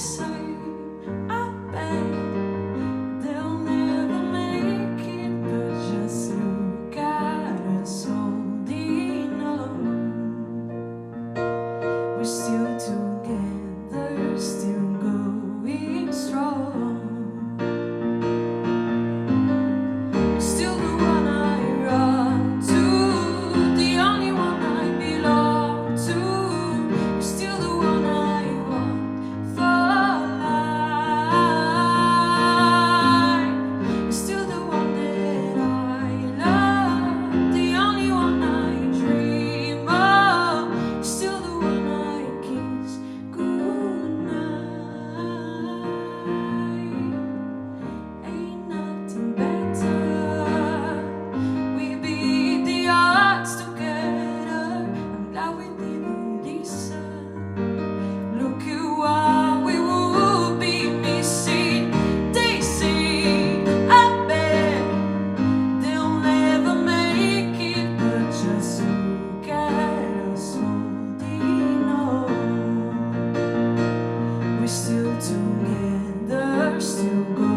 say, I bet they'll never make it, but just look at us holding on. We're still together, still going strong. You're still the one I run to, the only one I belong to. You're still the one I want for life. You're still the one that I love, the only one I dream of. You're still the one I kiss goodnight. Ain't nothing better. We beat the odds together. I'm glad we didn't listen. Look at what we would be missing. They say, I bet they'll never make it, but just look at us holding on. We're still together, still going